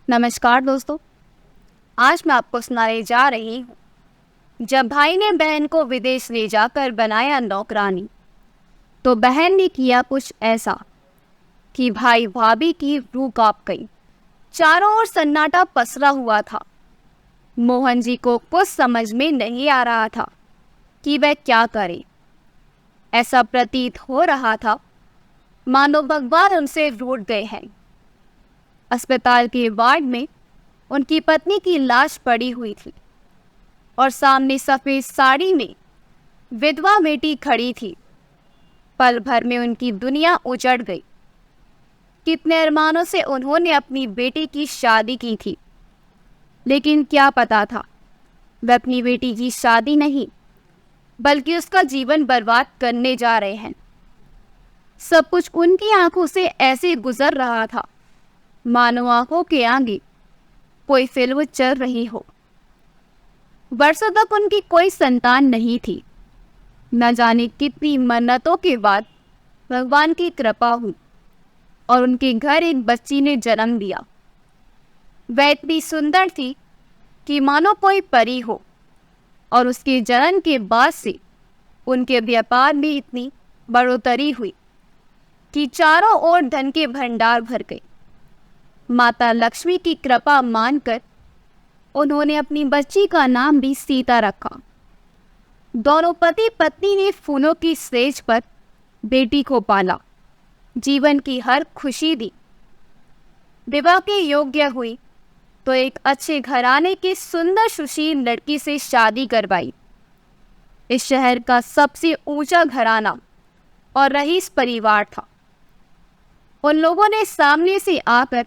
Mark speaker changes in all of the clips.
Speaker 1: नमस्कार दोस्तों। आज मैं आपको सुनाने जा रही हूँ, जब भाई ने बहन को विदेश ले जाकर बनाया नौकरानी, तो बहन ने किया कुछ ऐसा कि भाई भाभी की रूह कांप गई। चारों ओर सन्नाटा पसरा हुआ था। मोहन जी को कुछ समझ में नहीं आ रहा था कि वह क्या करे। ऐसा प्रतीत हो रहा था मानो भगवान उनसे रूठ गए हैं। अस्पताल के वार्ड में उनकी पत्नी की लाश पड़ी हुई थी और सामने सफेद साड़ी में विधवा बेटी खड़ी थी। पल भर में उनकी दुनिया उजड़ गई। कितने अरमानों से उन्होंने अपनी बेटी की शादी की थी, लेकिन क्या पता था वह अपनी बेटी की शादी नहीं बल्कि उसका जीवन बर्बाद करने जा रहे हैं। सब कुछ उनकी आंखों से ऐसे गुजर रहा था मानो आंखों के आगे कोई फिल्म चल रही हो। वर्षों तक उनकी कोई संतान नहीं थी। न जाने कितनी मन्नतों के बाद भगवान की कृपा हुई और उनके घर एक बच्ची ने जन्म दिया। वह इतनी सुंदर थी कि मानो कोई परी हो, और उसके जन्म के बाद से उनके व्यापार में इतनी बढ़ोतरी हुई कि चारों ओर धन के भंडार भर गए। माता लक्ष्मी की कृपा मानकर उन्होंने अपनी बच्ची का नाम भी सीता रखा। दोनों पति पत्नी ने फूलों की सेज पर बेटी को पाला, जीवन की हर खुशी दी। विवाह के योग्य हुई तो एक अच्छे घराने की सुंदर सुशील लड़की से शादी करवाई। इस शहर का सबसे ऊंचा घराना और रईस परिवार था। उन लोगों ने सामने से आकर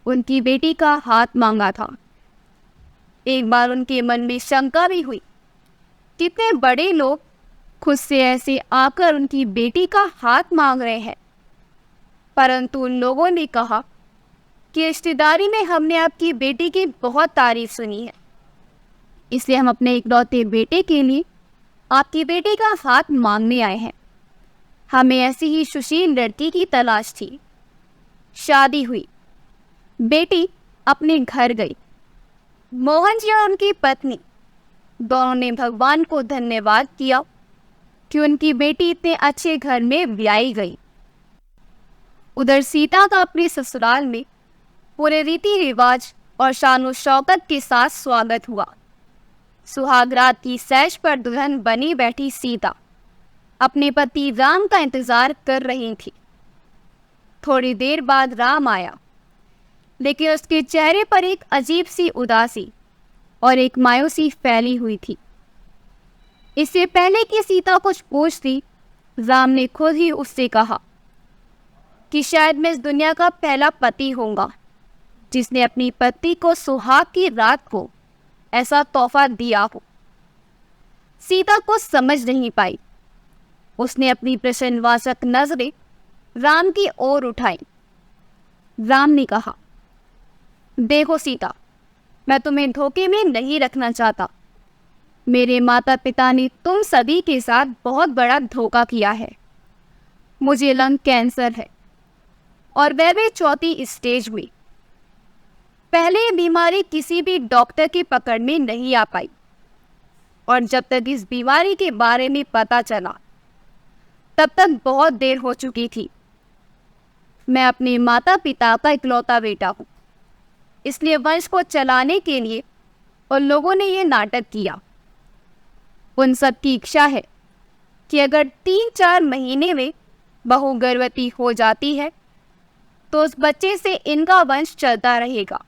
Speaker 1: उनकी बेटी का हाथ मांगा था। एक बार उनके मन में शंका भी हुई, कितने बड़े लोग खुद से ऐसे आकर उनकी बेटी का हाथ मांग रहे हैं। परंतु उन लोगों ने कहा कि रिश्तेदारी में हमने आपकी बेटी की बहुत तारीफ सुनी है, इसलिए हम अपने इकलौते बेटे के लिए आपकी बेटी का हाथ मांगने आए हैं। हमें ऐसी ही सुशील लड़की की तलाश थी। शादी हुई, बेटी अपने घर गई। मोहन जी और उनकी पत्नी दोनों ने भगवान को धन्यवाद किया कि उनकी बेटी इतने अच्छे घर में ब्याही गई। उधर सीता का अपने ससुराल में पूरे रीति रिवाज और शानो शौकत के साथ स्वागत हुआ। सुहागरात की सैज पर दुल्हन बनी बैठी सीता अपने पति राम का इंतजार कर रही थी। थोड़ी देर बाद राम आया, लेकिन उसके चेहरे पर एक अजीब सी उदासी और एक मायूसी फैली हुई थी। इससे पहले कि सीता कुछ पूछती, राम ने खुद ही उससे कहा कि शायद मैं इस दुनिया का पहला पति होऊंगा जिसने अपनी पत्नी को सुहाग की रात को ऐसा तोहफा दिया हो। सीता कुछ समझ नहीं पाई। उसने अपनी प्रश्नवाचक नजरें राम की ओर उठाई। राम ने कहा, देखो सीता, मैं तुम्हें धोखे में नहीं रखना चाहता। मेरे माता पिता ने तुम सभी के साथ बहुत बड़ा धोखा किया है। मुझे लंग कैंसर है और वह भी चौथी स्टेज हुई। पहले ये बीमारी किसी भी डॉक्टर की पकड़ में नहीं आ पाई, और जब तक इस बीमारी के बारे में पता चला तब तक बहुत देर हो चुकी थी। मैं अपने माता पिता का इकलौता बेटा हूँ, इसलिए वंश को चलाने के लिए उन लोगों ने ये नाटक किया। उन सब की इच्छा है कि अगर 3-4 महीने में बहू गर्भवती हो जाती है तो उस बच्चे से इनका वंश चलता रहेगा।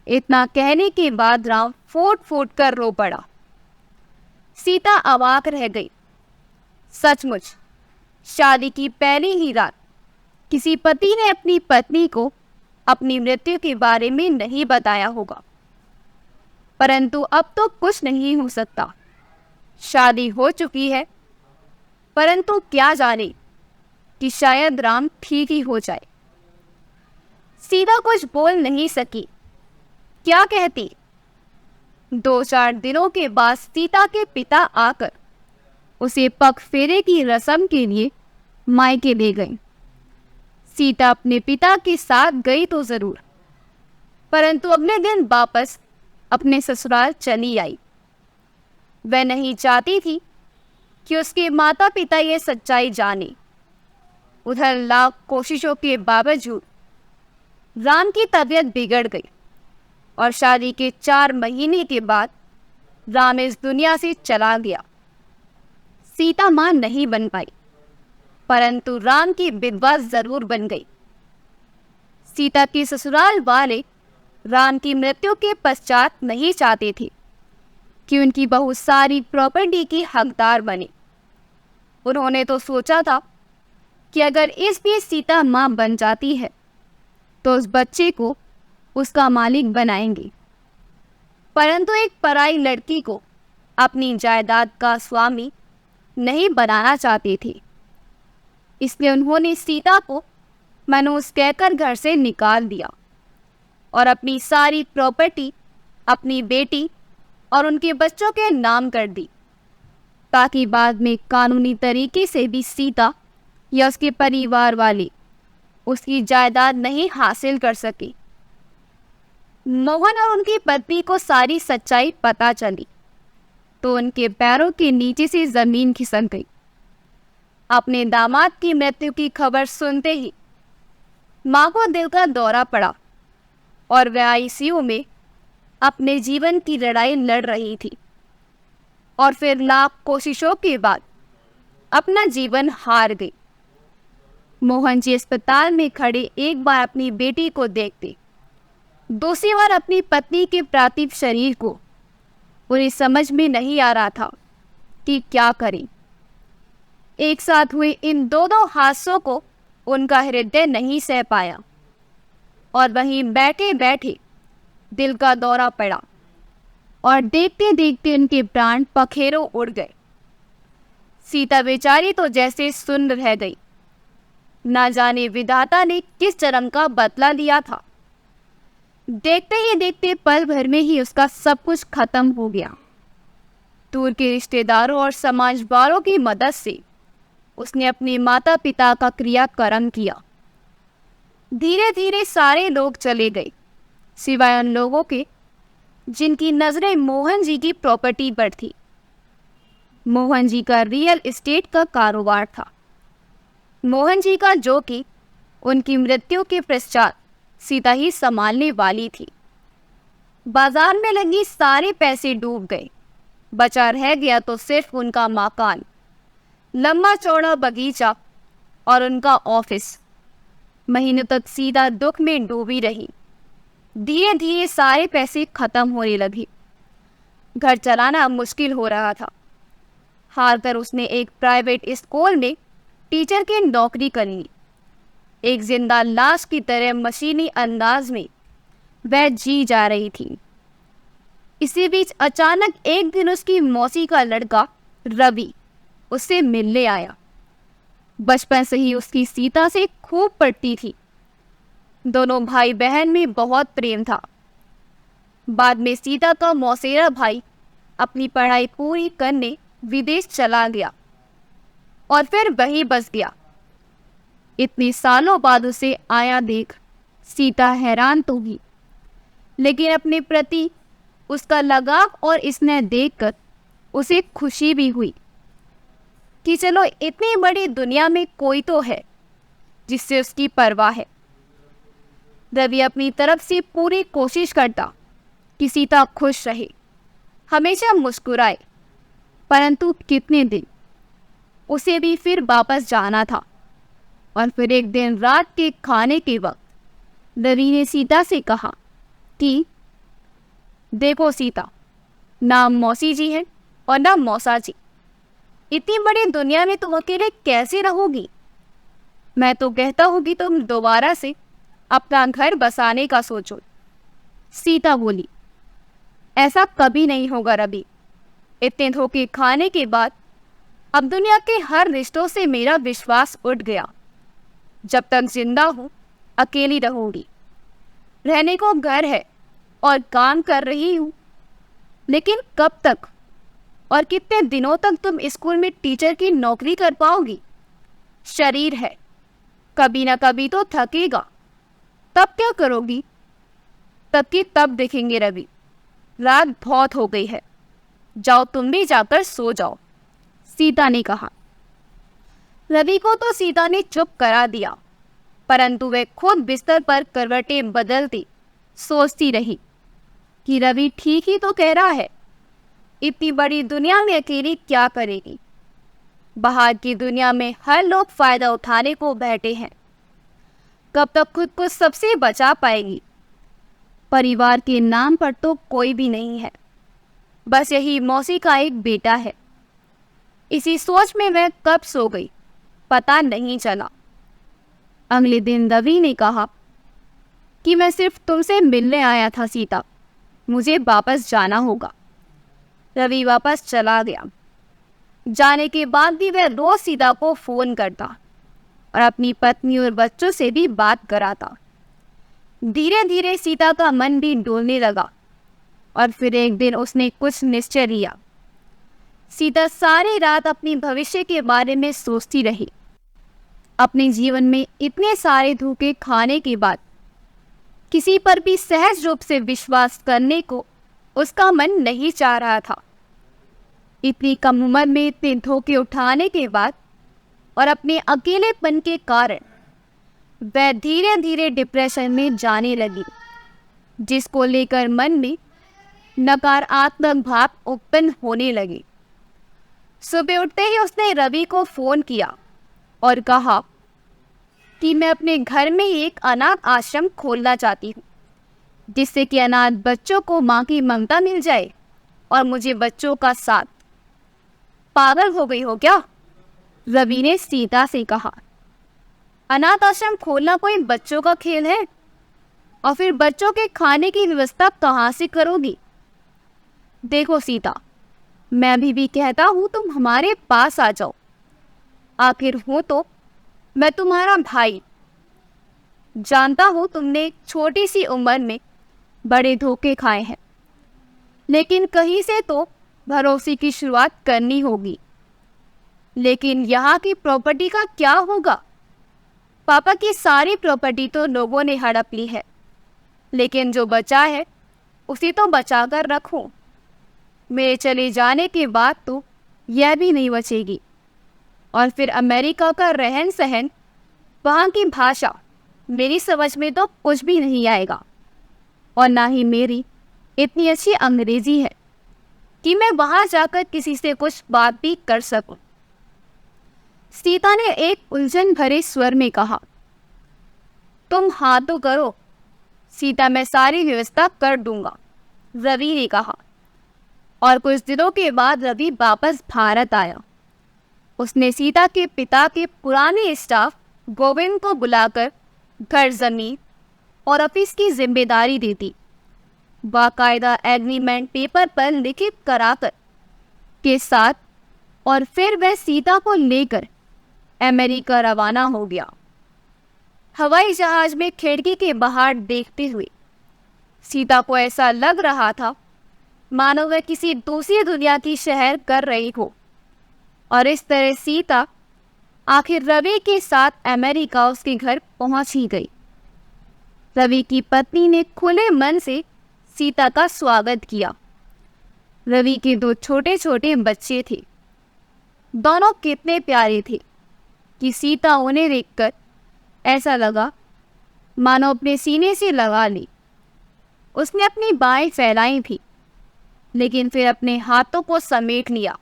Speaker 1: इतना कहने के बाद राम फूट फूट कर रो पड़ा। सीता अवाक रह गई। सचमुच शादी की पहली ही रात किसी पति ने अपनी पत्नी को अपनी मृत्यु के बारे में नहीं बताया होगा। परंतु अब तो कुछ नहीं हो सकता। शादी हो चुकी है, परंतु क्या जाने कि शायद राम ठीक ही हो जाए। सीता कुछ बोल नहीं सकी। क्या कहती? 2-4 दिनों के बाद सीता के पिता आकर उसे पग फेरे की रस्म के लिए मायके ले गई। सीता अपने पिता के साथ गई तो जरूर, परंतु अगले दिन वापस अपने ससुराल चली आई। वह नहीं चाहती थी कि उसके माता पिता ये सच्चाई जाने। उधर लाख कोशिशों के बावजूद राम की तबीयत बिगड़ गई और शादी के 4 महीने के बाद राम इस दुनिया से चला गया। सीता मां नहीं बन पाई, परंतु राम की विधवा जरूर बन गई। सीता के ससुराल वाले राम की मृत्यु के पश्चात नहीं चाहते थे कि उनकी बहू सारी प्रॉपर्टी की हकदार बने। उन्होंने तो सोचा था कि अगर इस बीच सीता मां बन जाती है तो उस बच्चे को उसका मालिक बनाएंगे, परंतु एक पराई लड़की को अपनी जायदाद का स्वामी नहीं बनाना चाहते थे। इसलिए उन्होंने सीता को मनहूस कहकर घर से निकाल दिया और अपनी सारी प्रॉपर्टी अपनी बेटी और उनके बच्चों के नाम कर दी, ताकि बाद में कानूनी तरीके से भी सीता या उसके परिवार वाले उसकी जायदाद नहीं हासिल कर सके। मोहन और उनकी पत्नी को सारी सच्चाई पता चली तो उनके पैरों के नीचे से जमीन खिसक गई। अपने दामाद की मृत्यु की खबर सुनते ही मां को दिल का दौरा पड़ा और वह आईसीयू में अपने जीवन की लड़ाई लड़ रही थी और फिर लाख कोशिशों के बाद अपना जीवन हार गई। मोहन जी अस्पताल में खड़े एक बार अपनी बेटी को देखते, दूसरी बार अपनी पत्नी के पार्थिव शरीर को। उन्हें समझ में नहीं आ रहा था कि क्या करें। एक साथ हुए इन दो हादसों को उनका हृदय नहीं सह पाया और वहीं बैठे बैठे दिल का दौरा पड़ा और देखते देखते उनके प्राण पखेरों उड़ गए। सीता बेचारी तो जैसे सुन्न रह गई। ना जाने विधाता ने किस जन्म का बदला लिया था। देखते ही देखते पल भर में ही उसका सब कुछ खत्म हो गया। दूर के रिश्तेदारों और समाज वालों की मदद से उसने अपने माता पिता का क्रियाकर्म किया। धीरे धीरे सारे लोग चले गए, सिवाय उन लोगों के जिनकी नजरें मोहन जी की प्रॉपर्टी पर थी। मोहन जी का रियल एस्टेट का कारोबार था। मोहन जी का, जो कि उनकी मृत्यु के पश्चात सीता ही संभालने वाली थी। बाजार में लगी सारे पैसे डूब गए। बचा रह गया तो सिर्फ उनका मकान, लंबा चौड़ा बगीचा और उनका ऑफिस। महीनों तक सीता दुख में डूबी रही। धीरे धीरे सारे पैसे खत्म होने लगे। घर चलाना मुश्किल हो रहा था। हार कर उसने एक प्राइवेट स्कूल में टीचर की नौकरी कर ली। एक जिंदा लाश की तरह मशीनी अंदाज में वह जी जा रही थी। इसी बीच अचानक एक दिन उसकी मौसी का लड़का रवि उससे मिलने आया। बचपन से ही उसकी सीता से खूब पटती थी। दोनों भाई बहन में बहुत प्रेम था। बाद में सीता का मौसेरा भाई अपनी पढ़ाई पूरी करने विदेश चला गया और फिर वहीं बस गया। इतने सालों बाद उसे आया देख सीता हैरान तो हुई, लेकिन अपने प्रति उसका लगाव और स्नेह देखकर उसे खुशी भी हुई कि चलो इतनी बड़ी दुनिया में कोई तो है जिससे उसकी परवाह है। रवि अपनी तरफ से पूरी कोशिश करता कि सीता खुश रहे, हमेशा मुस्कुराए, परंतु कितने दिन। उसे भी फिर वापस जाना था और फिर एक दिन रात के खाने के वक्त रवि ने सीता से कहा कि देखो सीता, ना मौसी जी है और ना मौसा जी। इतनी बड़ी दुनिया में तुम अकेले कैसे रहोगी? मैं तो कहता हूँ कि तुम दोबारा से अपना घर बसाने का सोचो। सीता बोली, ऐसा कभी नहीं होगा रवि। इतने धोखे खाने के बाद अब दुनिया के हर रिश्तों से मेरा विश्वास उठ गया। जब तक जिंदा हूँ अकेली रहूंगी। रहने को घर है और काम कर रही हूँ, लेकिन कब तक और कितने दिनों तक तुम स्कूल में टीचर की नौकरी कर पाओगी? शरीर है, कभी ना कभी तो थकेगा। तब क्या करोगी? तब की तब देखेंगे रवि, रात बहुत हो गई है, जाओ तुम भी जाकर सो जाओ, सीता ने कहा। रवि को तो सीता ने चुप करा दिया, परंतु वह खुद बिस्तर पर करवटें बदलती सोचती रही कि रवि ठीक ही तो कह रहा है। इतनी बड़ी दुनिया में अकेली क्या करेगी? बाहर की दुनिया में हर लोग फायदा उठाने को बैठे हैं। कब तक खुद को सबसे बचा पाएगी? परिवार के नाम पर तो कोई भी नहीं है, बस यही मौसी का एक बेटा है। इसी सोच में मैं कब सो गई पता नहीं चला। अगले दिन रवि ने कहा कि मैं सिर्फ तुमसे मिलने आया था सीता, मुझे वापस जाना होगा। रवि वापस चला गया। जाने के बाद भी वह रोज सीता को फोन करता और अपनी पत्नी और बच्चों से भी बात कराता। धीरे धीरे सीता का मन भी डोलने लगा और फिर एक दिन उसने कुछ निश्चय लिया। सीता सारी रात अपनी भविष्य के बारे में सोचती रही। अपने जीवन में इतने सारे धोखे खाने के बाद किसी पर भी सहज रूप से विश्वास करने को उसका मन नहीं चाह रहा था। इतनी कम उम्र में इतने धोखे उठाने के बाद और अपने अकेलेपन के कारण वह धीरे धीरे डिप्रेशन में जाने लगी, जिसको लेकर मन में नकारात्मक भाव उत्पन्न होने लगे। सुबह उठते ही उसने रवि को फोन किया और कहा कि मैं अपने घर में एक अनाथ आश्रम खोलना चाहती हूँ, जिससे कि अनाथ बच्चों को माँ की ममता मिल जाए और मुझे बच्चों का साथ। पागल हो गई हो क्या? रवि ने सीता से कहा। अनाथ आश्रम खोलना कोई बच्चों का खेल है? और फिर बच्चों के खाने की व्यवस्था कहाँ से करोगी? देखो सीता, मैं अभी भी कहता हूँ तुम हमारे पास आ जाओ। आखिर हूँ तो मैं तुम्हारा भाई। जानता हूँ तुमने एक छोटी सी उम्र में बड़े धोखे खाए हैं, लेकिन कहीं से तो भरोसे की शुरुआत करनी होगी। लेकिन यहाँ की प्रॉपर्टी का क्या होगा? पापा की सारी प्रॉपर्टी तो लोगों ने हड़प ली है, लेकिन जो बचा है उसे तो बचा कर रखो। मेरे चले जाने के बाद तो यह भी नहीं बचेगी। और फिर अमेरिका का रहन सहन, वहाँ की भाषा मेरी समझ में तो कुछ भी नहीं आएगा, और ना ही मेरी इतनी अच्छी अंग्रेजी है कि मैं वहाँ जाकर किसी से कुछ बात भी कर सकूं। सीता ने एक उलझन भरे स्वर में कहा। तुम हाँ तो करो सीता, मैं सारी व्यवस्था कर दूंगा, रवि ने कहा। और कुछ दिनों के बाद रवि वापस भारत आया। उसने सीता के पिता के पुराने स्टाफ गोविंद को बुलाकर घर, जमीन और ऑफिस की जिम्मेदारी दे दी। बाकायदा एग्रीमेंट पेपर पर लिखित कराकर के साथ, और फिर वह सीता को लेकर अमेरिका रवाना हो गया। हवाई जहाज में खिड़की के बाहर देखते हुए सीता को ऐसा लग रहा था मानो वह किसी दूसरी दुनिया की शहर कर रही हो। और इस तरह सीता आखिर रवि के साथ अमेरिका उसके घर पहुंच ही गई। रवि की पत्नी ने खुले मन से सीता का स्वागत किया। रवि के 2 छोटे छोटे बच्चे थे। दोनों कितने प्यारे थे कि सीता उन्हें देखकर ऐसा लगा मानो अपने सीने से लगा ली। उसने अपनी बाहें फैलाई थी, लेकिन फिर अपने हाथों को समेट लिया।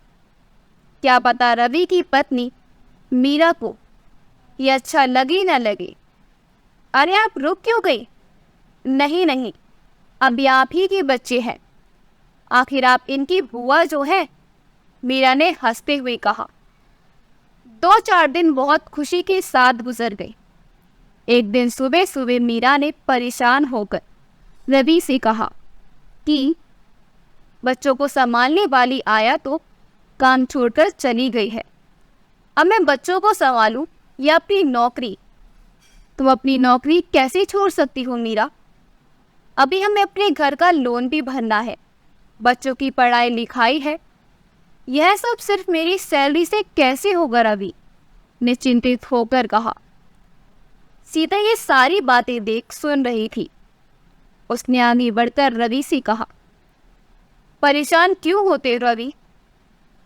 Speaker 1: क्या पता रवि की पत्नी मीरा को ये अच्छा लगे न लगे। अरे आप रुक क्यों गई? नहीं नहीं, अभी आप ही के बच्चे हैं, आखिर आप इनकी बुआ जो है, मीरा ने हंसते हुए कहा। 2-4 दिन बहुत खुशी के साथ गुजर गए। एक दिन सुबह सुबह मीरा ने परेशान होकर रवि से कहा कि बच्चों को संभालने वाली आया तो काम छोड़कर चली गई है। अब मैं बच्चों को संभालूं या अपनी नौकरी? तुम अपनी नौकरी कैसे छोड़ सकती हो मीरा? अभी हमें अपने घर का लोन भी भरना है, बच्चों की पढ़ाई लिखाई है। यह सब सिर्फ मेरी सैलरी से कैसे होगा? रवि ने चिंतित होकर कहा। सीता ये सारी बातें देख सुन रही थी। उसने आगे बढ़कर रवि से कहा, परेशान क्यों होते रवि?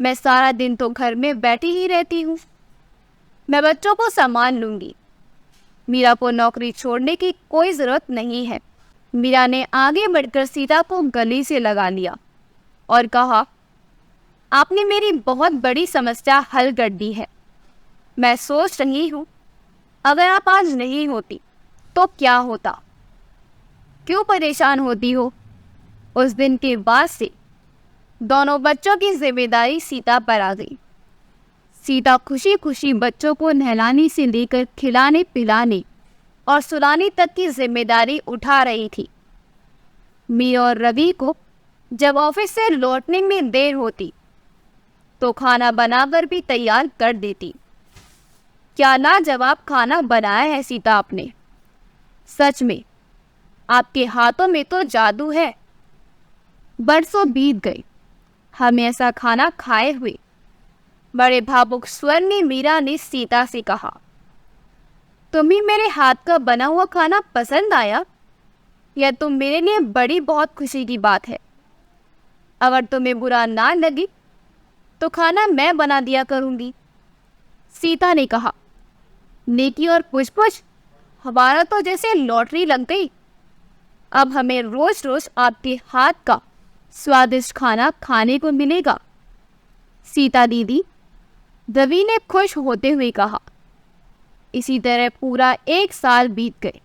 Speaker 1: मैं सारा दिन तो घर में बैठी ही रहती हूँ। मैं बच्चों को संभाल लूंगी। मीरा को नौकरी छोड़ने की कोई ज़रूरत नहीं है। मीरा ने आगे बढ़कर सीता को गले से लगा लिया और कहा, आपने मेरी बहुत बड़ी समस्या हल कर दी है। मैं सोच रही हूँ, अगर आप आज नहीं होती तो क्या होता? क्यों परेशान होती हो? उस दिन के बाद से दोनों बच्चों की जिम्मेदारी सीता पर आ गई। सीता खुशी खुशी बच्चों को नहलाने से लेकर खिलाने पिलाने और सुलाने तक की जिम्मेदारी उठा रही थी। मीरा और रवि को जब ऑफिस से लौटने में देर होती तो खाना बनाकर भी तैयार कर देती। क्या लाजवाब खाना बनाया है सीता आपने। सच में आपके हाथों में तो जादू है। बरसों बीत गए हमें ऐसा खाना खाए हुए। बड़े भावुक स्वर में मीरा ने सीता से कहा, तुम्हें मेरे हाथ का बना हुआ खाना पसंद आया? यह तो मेरे लिए बड़ी बहुत खुशी की बात है। अगर तुम्हें बुरा ना लगे तो खाना मैं बना दिया करूंगी। सीता ने कहा, नेकी और पूछ-पूछ, हमारा तो जैसे लॉटरी लग गई। अब हमें रोज रोज आपके हाथ का स्वादिष्ट खाना खाने को मिलेगा। सीता दीदी, रवि ने खुश होते हुए कहा। इसी तरह पूरा 1 साल बीत गए।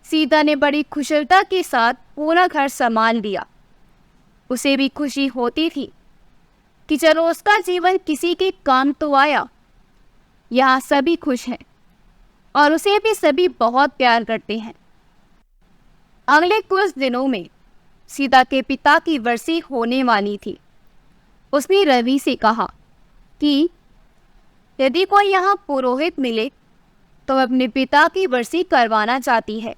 Speaker 1: सीता ने बड़ी कुशलता के साथ पूरा घर संभाल लिया। उसे भी खुशी होती थी कि चलो उसका जीवन किसी के काम तो आया। यहाँ सभी खुश हैं और उसे भी सभी बहुत प्यार करते हैं। अगले कुछ दिनों में सीता के पिता की बरसी होने वाली थी। उसने रवि से कहा कि यदि कोई यहाँ पुरोहित मिले तो अपने पिता की बरसी करवाना चाहती है।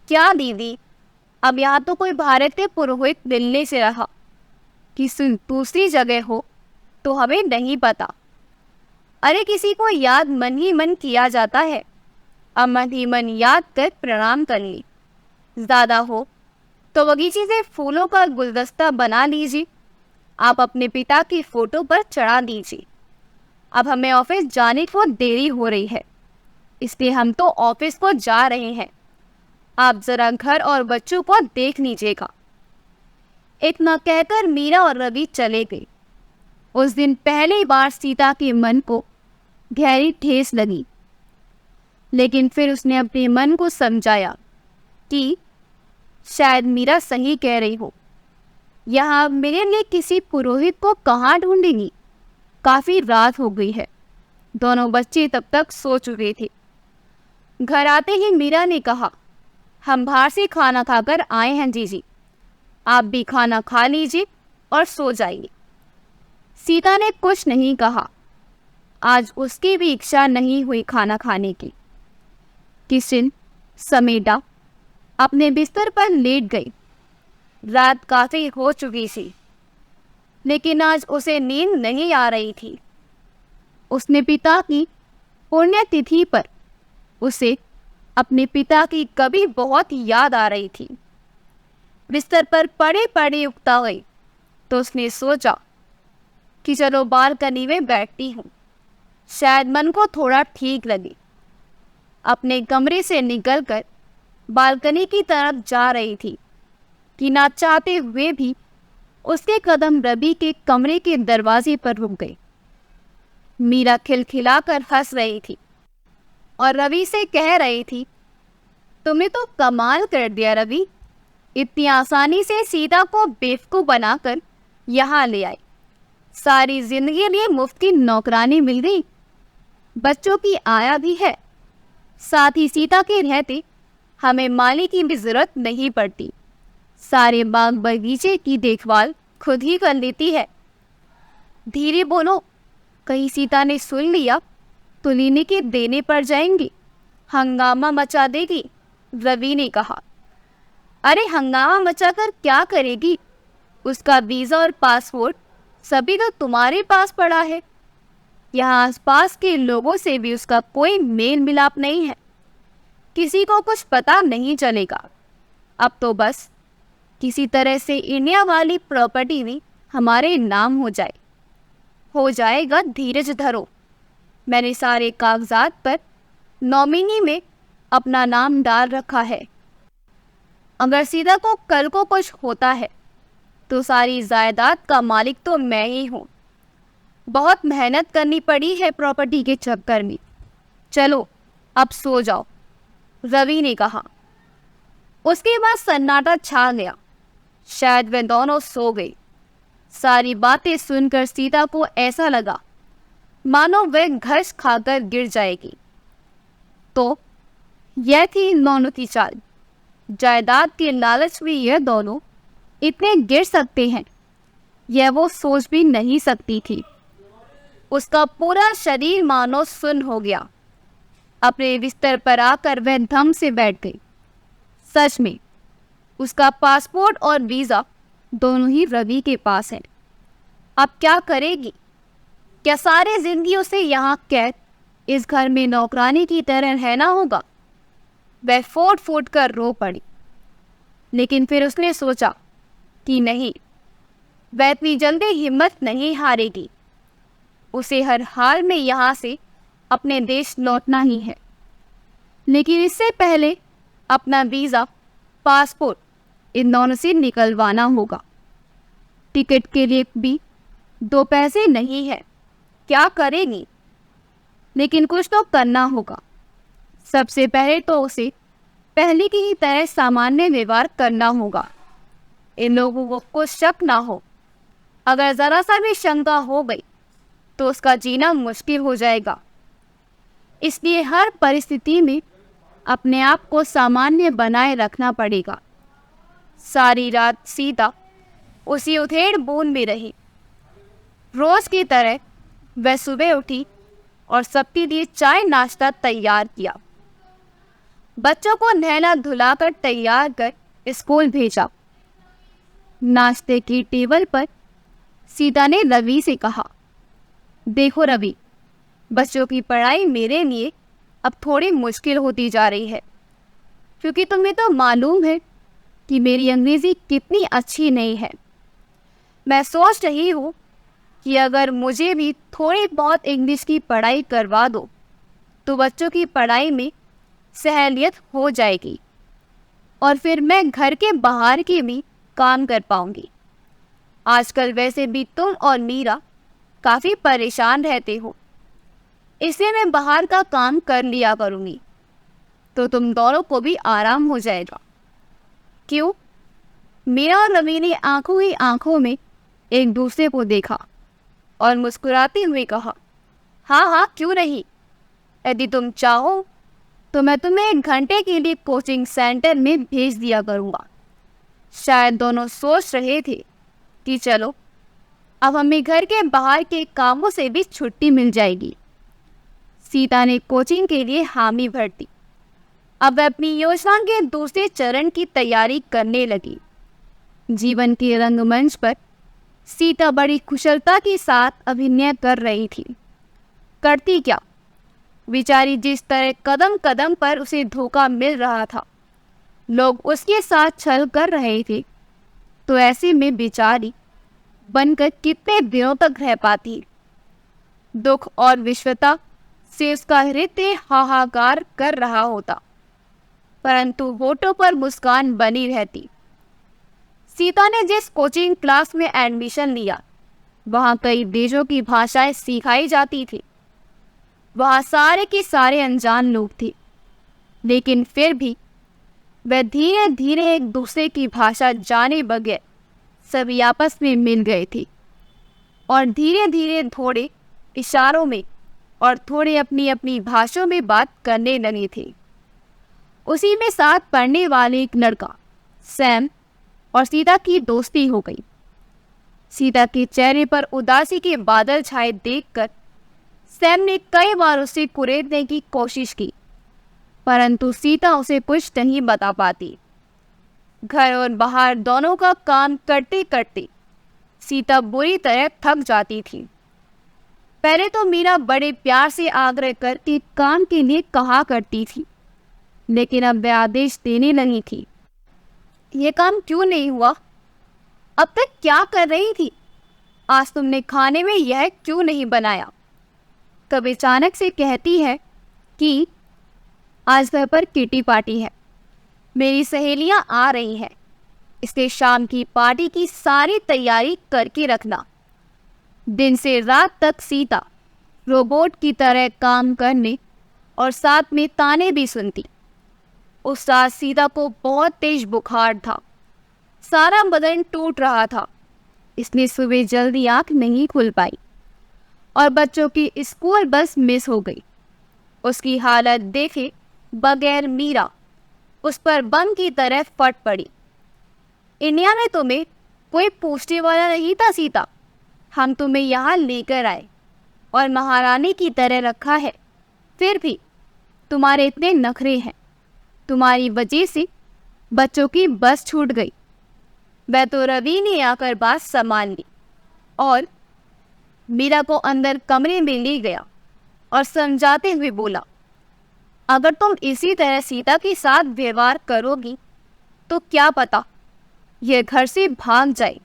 Speaker 1: क्या दीदी, अब यहाँ तो कोई भारतीय पुरोहित मिलने से रहा, किसी दूसरी जगह हो तो हमें नहीं पता। अरे किसी को याद मन ही मन किया जाता है। अब मन ही मन याद कर प्रणाम कर ली। ज़्यादा हो तो बगीचे से फूलों का गुलदस्ता बना लीजिए। आप अपने पिता की फोटो पर चढ़ा दीजिए। अब हमें ऑफिस जाने को देरी हो रही है, इसलिए हम तो ऑफिस को जा रहे हैं। आप जरा घर और बच्चों को देख लीजिएगा। इतना कहकर मीरा और रवि चले गए। उस दिन पहली बार सीता के मन को गहरी ठेस लगी, लेकिन फिर उसने अपने मन को समझाया कि शायद मीरा सही कह रही हो। यहाँ मेरे लिए किसी पुरोहित को कहाँ ढूंढेंगी? काफ़ी रात हो गई है। दोनों बच्चे तब तक सो चुके थे। घर आते ही मीरा ने कहा, हम बाहर से खाना खाकर आए हैं जीजी, आप भी खाना खा लीजिए और सो जाइए। सीता ने कुछ नहीं कहा। आज उसकी भी इच्छा नहीं हुई खाना खाने की। किचन समेटा अपने बिस्तर पर लेट गई। रात काफ़ी हो चुकी थी, लेकिन आज उसे नींद नहीं आ रही थी। उसने पिता की पुण्यतिथि पर उसे अपने पिता की कभी बहुत याद आ रही थी। बिस्तर पर पड़े पड़े उकता गई तो उसने सोचा कि चलो बालकनी में बैठती हूँ, शायद मन को थोड़ा ठीक लगे। अपने कमरे से निकलकर बालकनी की तरफ जा रही थी कि ना चाहते हुए भी उसके कदम रवि के कमरे के दरवाजे पर रुक गए। मीरा खिलखिलाकर हंस रही थी और रवि से कह रही थी, तुमने तो कमाल कर दिया रवि, इतनी आसानी से सीता को बेवकूफ़ बनाकर यहाँ ले आई। सारी जिंदगी लिए मुफ्त की नौकरानी मिल गई, बच्चों की आया भी है, साथ ही सीता के रहते हमें माली की भी जरूरत नहीं पड़ती। सारे बाग बगीचे की देखभाल खुद ही कर लेती है। धीरे बोलो, कहीं सीता ने सुन लिया तो लेने के देने पड़ जाएंगी, हंगामा मचा देगी। रवि ने कहा, अरे हंगामा मचाकर क्या करेगी? उसका वीज़ा और पासपोर्ट सभी तो तुम्हारे पास पड़ा है। यहाँ आसपास के लोगों से भी उसका कोई मेल मिलाप नहीं है, किसी को कुछ पता नहीं चलेगा। अब तो बस किसी तरह से इंडिया वाली प्रॉपर्टी भी हमारे नाम हो जाएगा। धीरज धरो, मैंने सारे कागजात पर नॉमिनी में अपना नाम डाल रखा है। अगर सीता को कल को कुछ होता है तो सारी जायदाद का मालिक तो मैं ही हूँ। बहुत मेहनत करनी पड़ी है प्रॉपर्टी के चक्कर में। चलो अब सो जाओ, रवि ने कहा। उसके बाद सन्नाटा छा गया। शायद वे दोनों सो गए। सारी बातें सुनकर सीता को ऐसा लगा मानो वह घस खाकर गिर जाएगी। तो यह थी दोनों की चाल। जायदाद के लालच में यह दोनों इतने गिर सकते हैं, यह वो सोच भी नहीं सकती थी। उसका पूरा शरीर मानो सुन्न हो गया। अपने बिस्तर पर आकर वह धम से बैठ गई। सच में उसका पासपोर्ट और वीज़ा दोनों ही रवि के पास है। अब क्या करेगी? क्या सारे जिंदगी उसे यहाँ कैद इस घर में नौकरानी की तरह रहना होगा? वह फूट फूट कर रो पड़ी। लेकिन फिर उसने सोचा कि नहीं, वह इतनी जल्दी हिम्मत नहीं हारेगी। उसे हर हाल में यहाँ से अपने देश लौटना ही है। लेकिन इससे पहले अपना वीज़ा, पासपोर्ट इन दोनों से निकलवाना होगा। टिकट के लिए भी 2 पैसे नहीं है। क्या करेगी? लेकिन कुछ तो करना होगा। सबसे पहले तो उसे पहले की ही तरह सामान्य व्यवहार करना होगा। इन लोगों को कुछ शक ना हो। अगर ज़रा सा भी शंका हो गई तो उसका जीना मुश्किल हो जाएगा। इसलिए हर परिस्थिति में अपने आप को सामान्य बनाए रखना पड़ेगा। सारी रात सीता उसी उधेड़ बूंद में रही। रोज की तरह वह सुबह उठी और सबके लिए चाय नाश्ता तैयार किया। बच्चों को नहला धुलाकर तैयार कर स्कूल भेजा। नाश्ते की टेबल पर सीता ने रवि से कहा, देखो रवि, बच्चों की पढ़ाई मेरे लिए अब थोड़ी मुश्किल होती जा रही है, क्योंकि तुम्हें तो मालूम है कि मेरी अंग्रेज़ी कितनी अच्छी नहीं है। मैं सोच रही हूँ कि अगर मुझे भी थोड़ी बहुत इंग्लिश की पढ़ाई करवा दो तो बच्चों की पढ़ाई में सहूलियत हो जाएगी और फिर मैं घर के बाहर के भी काम कर पाऊँगी। आजकल वैसे भी तुम और मीरा काफ़ी परेशान रहते हो, इसलिए मैं बाहर का काम कर लिया करूँगी, तो तुम दोनों को भी आराम हो जाएगा। क्यों? मीरा और रवि ने आंखों ही आंखों में एक दूसरे को देखा और मुस्कुराते हुए कहा, हाँ हाँ क्यों नहीं। यदि तुम चाहो तो मैं तुम्हें 1 घंटे के लिए कोचिंग सेंटर में भेज दिया करूँगा। शायद दोनों सोच रहे थे कि चलो अब हमें घर के बाहर के कामों से भी छुट्टी मिल जाएगी। सीता ने कोचिंग के लिए हामी भर दी। अब वह अपनी योजना के दूसरे चरण की तैयारी करने लगी। जीवन के रंगमंच पर सीता बड़ी कुशलता के साथ अभिनय कर रही थी। करती क्या, बेचारी जिस तरह कदम कदम पर उसे धोखा मिल रहा था, लोग उसके साथ छल कर रहे थे, तो ऐसे में बेचारी बनकर कितने दिनों तक रह पाती। दुख और विश्वता से उसका हृदय हाहाकार कर रहा होता, परंतु होठों पर मुस्कान बनी रहती। सीता ने जिस कोचिंग क्लास में एडमिशन लिया, वहाँ कई देशों की भाषाएं सिखाई जाती थी। वहाँ सारे के सारे अनजान लोग थे, लेकिन फिर भी वह धीरे धीरे एक दूसरे की भाषा जाने बगैर सभी आपस में मिल गए थे और धीरे धीरे थोड़े इशारों में और थोड़े अपनी अपनी भाषाओं में बात करने लगे थे। उसी में साथ पढ़ने वाले एक लड़का सैम और सीता की दोस्ती हो गई। सीता के चेहरे पर उदासी के बादल छाए देखकर सैम ने कई बार उसे कुरेदने की कोशिश की, परंतु सीता उसे कुछ नहीं बता पाती। घर और बाहर दोनों का काम करते करते सीता बुरी तरह थक जाती थी। पहले तो मीरा बड़े प्यार से आग्रह करके काम के लिए कहा करती थी, लेकिन अब वह आदेश देने लगी थी। ये काम क्यों नहीं हुआ? अब तक क्या कर रही थी? आज तुमने खाने में यह क्यों नहीं बनाया? कब अचानक से कहती है कि आज घर पर किटी पार्टी है, मेरी सहेलियां आ रही हैं, इसलिए शाम की पार्टी की सारी तैयारी करके रखना। दिन से रात तक सीता रोबोट की तरह काम करने और साथ में ताने भी सुनती। उस रात सीता को बहुत तेज बुखार था, सारा बदन टूट रहा था, इसलिए सुबह जल्दी आंख नहीं खुल पाई और बच्चों की स्कूल बस मिस हो गई। उसकी हालत देखे बगैर मीरा उस पर बम की तरह फट पड़ी। इंडिया में तुम्हें कोई पूछने वाला नहीं था सीता, हम तुम्हें यहाँ लेकर आए और महारानी की तरह रखा है, फिर भी तुम्हारे इतने नखरे हैं। तुम्हारी वजह से बच्चों की बस छूट गई। वह तो रवि ने आकर बात संभाल ली और मीरा को अंदर कमरे में ले गया और समझाते हुए बोला, अगर तुम इसी तरह सीता के साथ व्यवहार करोगी तो क्या पता यह घर से भाग जाए।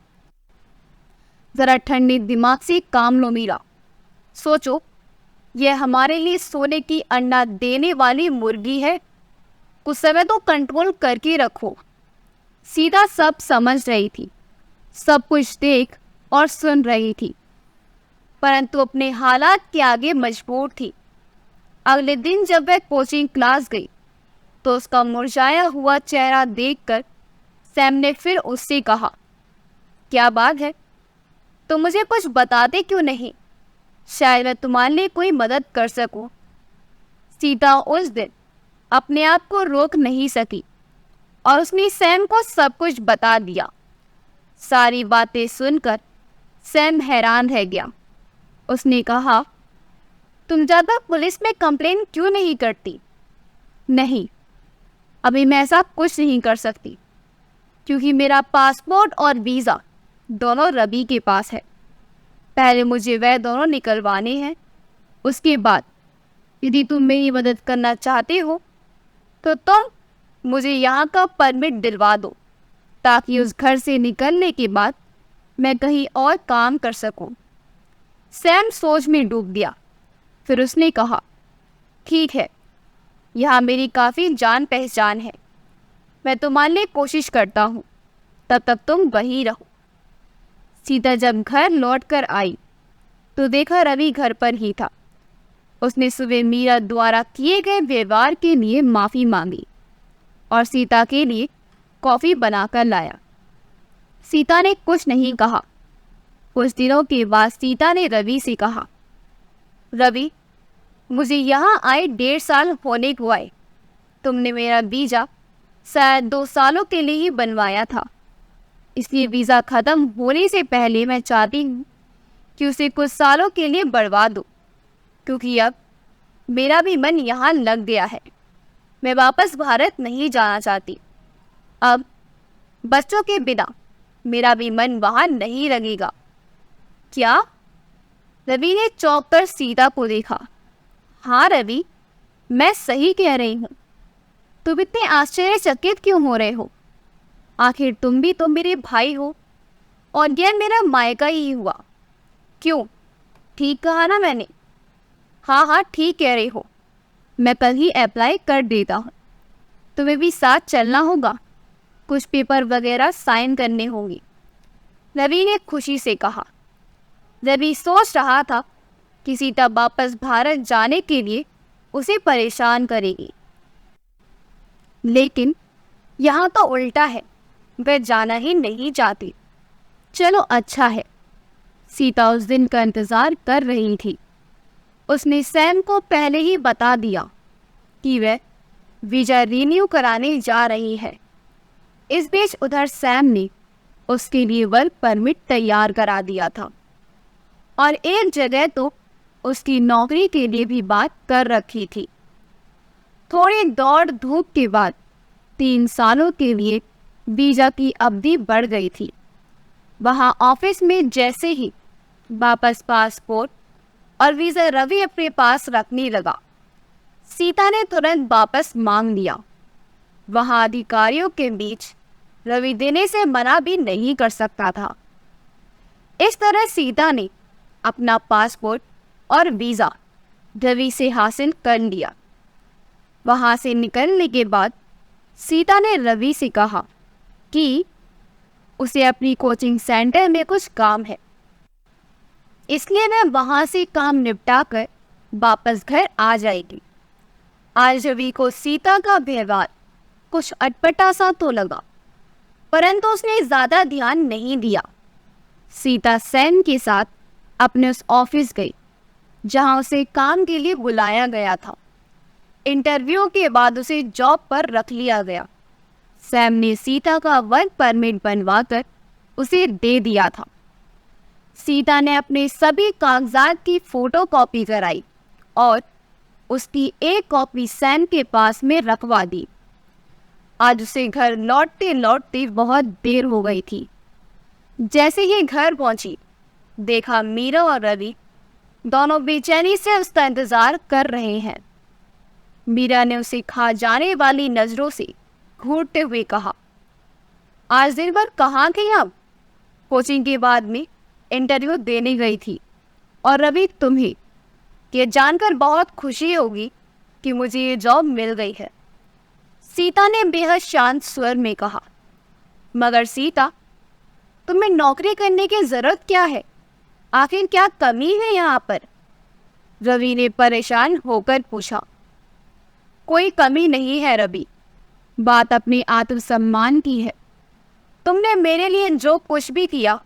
Speaker 1: जरा ठंडे दिमाग से काम लो मीरा, सोचो यह हमारे लिए सोने की अंडा देने वाली मुर्गी है, कुछ समय तो कंट्रोल करके रखो। सीता सब समझ रही थी, सब कुछ देख और सुन रही थी, परंतु अपने हालात के आगे मजबूर थी। अगले दिन जब वह कोचिंग क्लास गई तो उसका मुरझाया हुआ चेहरा देखकर सैम ने फिर उससे कहा, क्या बात है, तुम मुझे कुछ बताते क्यों नहीं? शायद मैं तुम्हारे लिए कोई मदद कर सकूं। सीता उस दिन अपने आप को रोक नहीं सकी और उसने सैम को सब कुछ बता दिया। सारी बातें सुनकर सैम हैरान रह गया। उसने कहा, तुम ज़्यादा पुलिस में कंप्लेन क्यों नहीं करती? नहीं, अभी मैं ऐसा कुछ नहीं कर सकती क्योंकि मेरा पासपोर्ट और वीज़ा दोनों रवि के पास है। पहले मुझे वह दोनों निकलवाने हैं, उसके बाद यदि तुम मेरी मदद करना चाहते हो तो तुम मुझे यहाँ का परमिट दिलवा दो ताकि उस घर से निकलने के बाद मैं कहीं और काम कर सकूं। सैम सोच में डूब गया। फिर उसने कहा, ठीक है, यहाँ मेरी काफ़ी जान पहचान है, मैं तुम्हारे लिए कोशिश करता हूँ, तब तक तुम वहीं रहो। सीता जब घर लौटकर आई तो देखा रवि घर पर ही था। उसने सुबह मीरा द्वारा किए गए व्यवहार के लिए माफ़ी मांगी और सीता के लिए कॉफ़ी बनाकर लाया। सीता ने कुछ नहीं कहा। कुछ दिनों के बाद सीता ने रवि से कहा, रवि, मुझे यहाँ आए 1.5 साल होने को आए। तुमने मेरा वीज़ा शायद 2 सालों के लिए ही बनवाया था, इसलिए वीज़ा ख़त्म होने से पहले मैं चाहती हूँ कि उसे कुछ सालों के लिए बढ़वा दो, क्योंकि अब मेरा भी मन यहाँ लग गया है। मैं वापस भारत नहीं जाना चाहती। अब बच्चों के बिना मेरा भी मन वहाँ नहीं लगेगा। क्या? रवि ने चौंक कर सीता को देखा। हाँ रवि, मैं सही कह रही हूँ। तुम इतने आश्चर्यचकित क्यों हो रहे हो? आखिर तुम भी तो मेरे भाई हो और यह मेरा मायका ही हुआ। क्यों, ठीक कहा ना मैंने? हाँ हाँ, ठीक कह रही हो। मैं कल ही अप्लाई कर देता हूँ। तुम्हें भी साथ चलना होगा, कुछ पेपर वगैरह साइन करने होंगे, रवि ने खुशी से कहा। रवि सोच रहा था कि सीता वापस भारत जाने के लिए उसे परेशान करेगी, लेकिन यहाँ तो उल्टा है, वह जाना ही नहीं चाहती। चलो अच्छा है। सीता उस दिन का इंतज़ार कर रही थी। उसने सैम को पहले ही बता दिया कि वह वीज़ा रिन्यू कराने जा रही है। इस बीच उधर सैम ने उसके लिए वर्क परमिट तैयार करा दिया था और एक जगह तो उसकी नौकरी के लिए भी बात कर रखी थी। थोड़ी दौड़ धूप के बाद 3 सालों के लिए वीज़ा की अवधि बढ़ गई थी। वहाँ ऑफिस में जैसे ही वापस पासपोर्ट और वीज़ा रवि अपने पास रखने लगा, सीता ने तुरंत वापस मांग लिया। वहाँ अधिकारियों के बीच रवि देने से मना भी नहीं कर सकता था। इस तरह सीता ने अपना पासपोर्ट और वीज़ा रवि से हासिल कर लिया। वहाँ से निकलने के बाद सीता ने रवि से कहा कि उसे अपनी कोचिंग सेंटर में कुछ काम है, इसलिए वह वहाँ से काम निपटा कर वापस घर आ जाएगी। आज रवि को सीता का व्यवहार कुछ अटपटा सा तो लगा, परंतु उसने ज़्यादा ध्यान नहीं दिया। सीता सैम के साथ अपने उस ऑफिस गई जहां उसे काम के लिए बुलाया गया था। इंटरव्यू के बाद उसे जॉब पर रख लिया गया। सैम ने सीता का वर्क परमिट बनवाकर उसे दे दिया था। सीता ने अपने सभी कागजात की फोटोकॉपी कराई और उसकी एक कॉपी सैम के पास में रखवा दी। आज उसे घर लौटते लौटते बहुत देर हो गई थी। जैसे ही घर पहुंची, देखा मीरा और रवि दोनों बेचैनी से उसका इंतजार कर रहे हैं। मीरा ने उसे खा जाने वाली नजरों से घूरते हुए कहा, आज दिन भर कहाँ थे आप? कोचिंग के बाद में इंटरव्यू देने गई थी। और रवि, तुम्हें ये जानकर बहुत खुशी होगी कि मुझे ये जॉब मिल गई है। सीता ने बेहद शांत स्वर में कहा, मगर सीता, तुम्हें नौकरी करने की जरूरत क्या है? आखिर क्या कमी है यहाँ पर? रवि ने परेशान होकर पूछा। कोई कमी नहीं है रवि, बात अपने आत्मसम्मान की है। तुमने मेरे लिए जो कुछ भी किया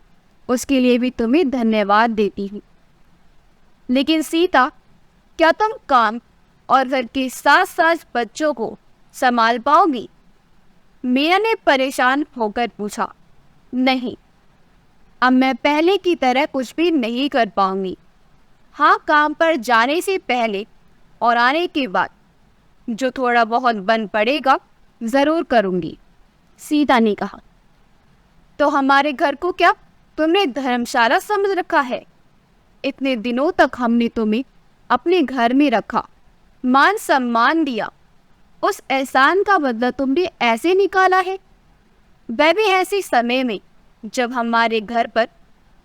Speaker 1: उसके लिए भी तुम्हें धन्यवाद देती हूँ। लेकिन सीता, क्या तुम काम और घर के साथ साथ बच्चों को संभाल पाओगी? मीरा ने परेशान होकर पूछा। नहीं, अब मैं पहले की तरह कुछ भी नहीं कर पाऊंगी। हाँ, काम पर जाने से पहले और आने के बाद जो थोड़ा बहुत बन पड़ेगा ज़रूर करूँगी, सीता ने कहा। तो हमारे घर को क्या तुमने धर्मशाला समझ रखा है? इतने दिनों तक हमने तुम्हें अपने घर में रखा, मान सम्मान दिया, उस एहसान का बदला तुमने ऐसे निकाला है? वह भी ऐसे समय में जब हमारे घर पर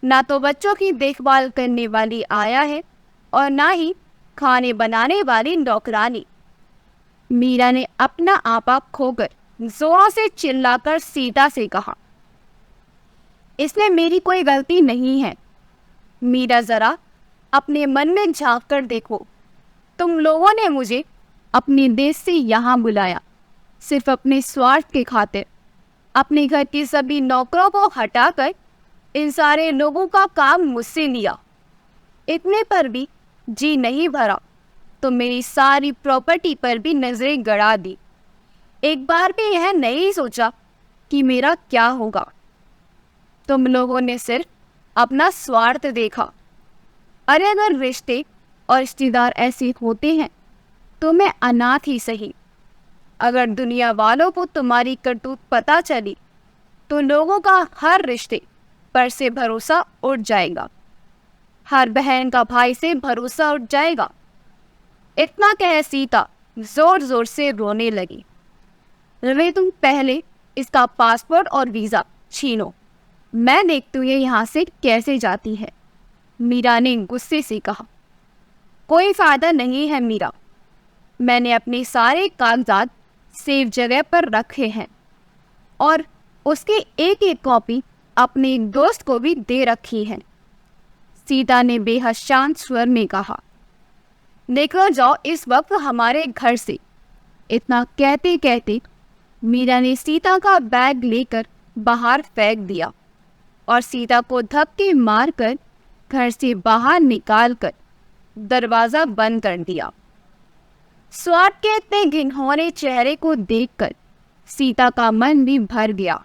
Speaker 1: ना तो बच्चों की देखभाल करने वाली आया है और ना ही खाने बनाने वाली नौकरानी। मीरा ने अपना आपा खोकर जोरों से चिल्लाकर सीता से कहा, इसमें मेरी कोई गलती नहीं है। मीरा, जरा अपने मन में झांक कर देखो। तुम लोगों ने मुझे अपने देश से यहाँ बुलाया सिर्फ अपने स्वार्थ के खातिर। अपने घर के सभी नौकरों को हटाकर इन सारे लोगों का काम मुझसे लिया। इतने पर भी जी नहीं भरा तो मेरी सारी प्रॉपर्टी पर भी नजरें गड़ा दी। एक बार भी यह नहीं सोचा कि मेरा क्या होगा। तुम लोगों ने सिर्फ अपना स्वार्थ देखा। अरे अगर रिश्ते और रिश्तेदार ऐसे होते हैं तो मैं अनाथ ही सही। अगर दुनिया वालों को तुम्हारी करतूत पता चली तो लोगों का हर रिश्ते पर से भरोसा उठ जाएगा, हर बहन का भाई से भरोसा उठ जाएगा। इतना कह सीता जोर जोर से रोने लगी। रवि, तुम पहले इसका पासपोर्ट और वीज़ा छीनो, मैं देखती हूँ ये यहाँ से कैसे जाती है, मीरा ने गुस्से से कहा। कोई फ़ायदा नहीं है मीरा, मैंने अपने सारे कागजात सेफ जगह पर रखे हैं और उसकी एक एक कॉपी अपने एक दोस्त को भी दे रखी है, सीता ने बेहद शांत स्वर में कहा। देखो जाओ इस वक्त हमारे घर से। इतना कहते कहते मीरा ने सीता का बैग लेकर बाहर फेंक दिया और सीता को धक्के मारकर घर से बाहर निकालकर दरवाज़ा बंद कर दिया। स्वार्थ के इतने घिनौने चेहरे को देखकर सीता का मन भी भर गया।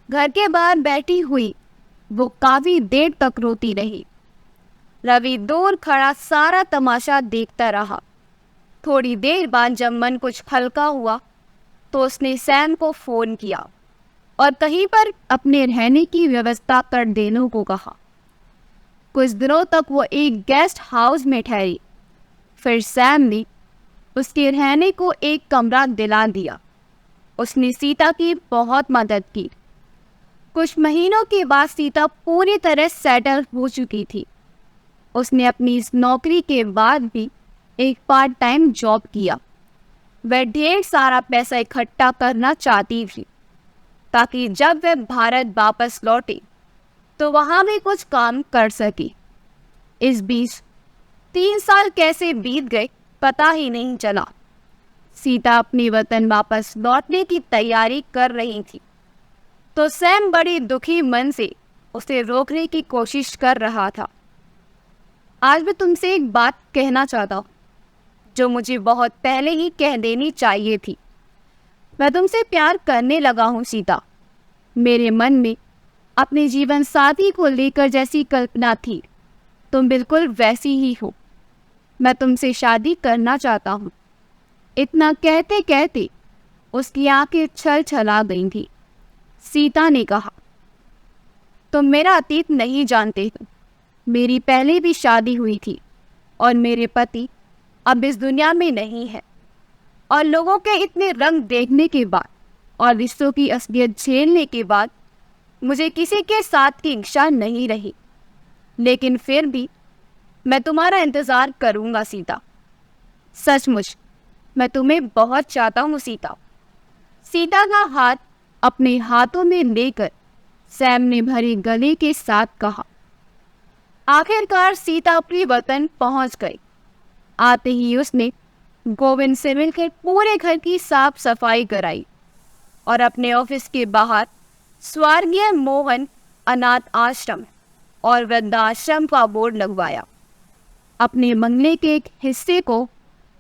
Speaker 1: घर के बाहर बैठी हुई वो काफी देर तक रोती रही। रवि दूर खड़ा सारा तमाशा देखता रहा। थोड़ी देर बाद जब मन कुछ हल्का हुआ तो उसने सैम को फ़ोन किया और कहीं पर अपने रहने की व्यवस्था कर देने को कहा। कुछ दिनों तक वो एक गेस्ट हाउस में ठहरी। फिर सैम ने उसके रहने को एक कमरा दिला दिया। उसने सीता की बहुत मदद की। कुछ महीनों के बाद सीता पूरी तरह सेटल हो चुकी थी। उसने अपनी इस नौकरी के बाद भी एक पार्ट टाइम जॉब किया। वह ढेर सारा पैसा इकट्ठा करना चाहती थी ताकि जब वह भारत वापस लौटे तो वहाँ भी कुछ काम कर सके। इस बीच 3 साल कैसे बीत गए पता ही नहीं चला। सीता अपने वतन वापस लौटने की तैयारी कर रही थी तो सैम बड़ी दुखी मन से उसे रोकने की कोशिश कर रहा था। आज मैं तुमसे एक बात कहना चाहता हूँ जो मुझे बहुत पहले ही कह देनी चाहिए थी। मैं तुमसे प्यार करने लगा हूँ सीता। मेरे मन में अपने जीवन साथी को लेकर जैसी कल्पना थी तुम बिल्कुल वैसी ही हो। मैं तुमसे शादी करना चाहता हूँ। इतना कहते कहते उसकी आंखें छल छला गई थी। सीता ने कहा, तुम मेरा अतीत नहीं जानते हो। मेरी पहले भी शादी हुई थी और मेरे पति अब इस दुनिया में नहीं है। और लोगों के इतने रंग देखने के बाद और रिश्तों की असलियत झेलने के बाद मुझे किसी के साथ की इच्छा नहीं रही। लेकिन फिर भी मैं तुम्हारा इंतज़ार करूँगा सीता। सचमुच मैं तुम्हें बहुत चाहता हूँ सीता। सीता का हाथ अपने हाथों में लेकर सैम ने भरे गले के साथ कहा। आखिरकार सीता अपनी वतन पहुंच गई। आते ही उसने गोविंद से मिलकर पूरे घर की साफ सफाई कराई और अपने ऑफिस के बाहर स्वर्गीय मोहन अनाथ आश्रम और वृद्धाश्रम का बोर्ड लगवाया। अपने बंगले के एक हिस्से को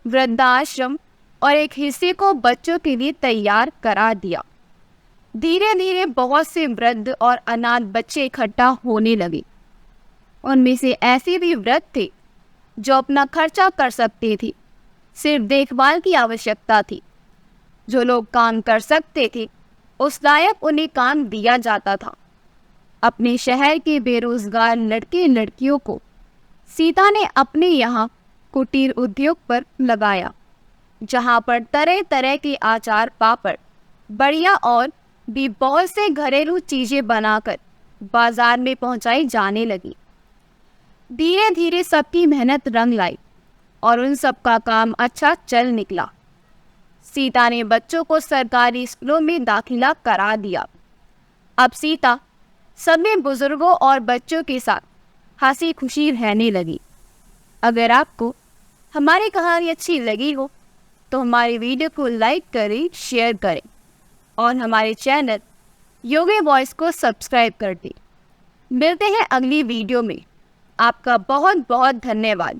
Speaker 1: वृद्धाश्रम और एक हिस्से को बच्चों के लिए तैयार करा दिया। धीरे धीरे बहुत से वृद्ध और अनाथ बच्चे इकट्ठा होने लगे। उनमें से ऐसे भी वृद्ध थे जो अपना खर्चा कर सकते थे, सिर्फ देखभाल की आवश्यकता थी। जो लोग काम कर सकते थे उस लायक उन्हें काम दिया जाता था। अपने शहर के बेरोजगार लड़के लड़कियों को सीता ने अपने यहाँ कुटीर उद्योग पर लगाया, जहाँ पर तरह तरह के अचार, पापड़, बढ़िया और भी बहुत से घरेलू चीज़ें बनाकर बाजार में पहुँचाई जाने लगी। धीरे धीरे सबकी मेहनत रंग लाई और उन सब का काम अच्छा चल निकला। सीता ने बच्चों को सरकारी स्कूलों में दाखिला करा दिया। अब सीता सभी बुजुर्गों और बच्चों के साथ हंसी खुशी रहने लगी। अगर आपको हमारी कहानी अच्छी लगी हो तो हमारी वीडियो को लाइक करें, शेयर करें और हमारे चैनल योगी वॉइस को सब्सक्राइब कर दें। मिलते हैं अगली वीडियो में। आपका बहुत बहुत धन्यवाद।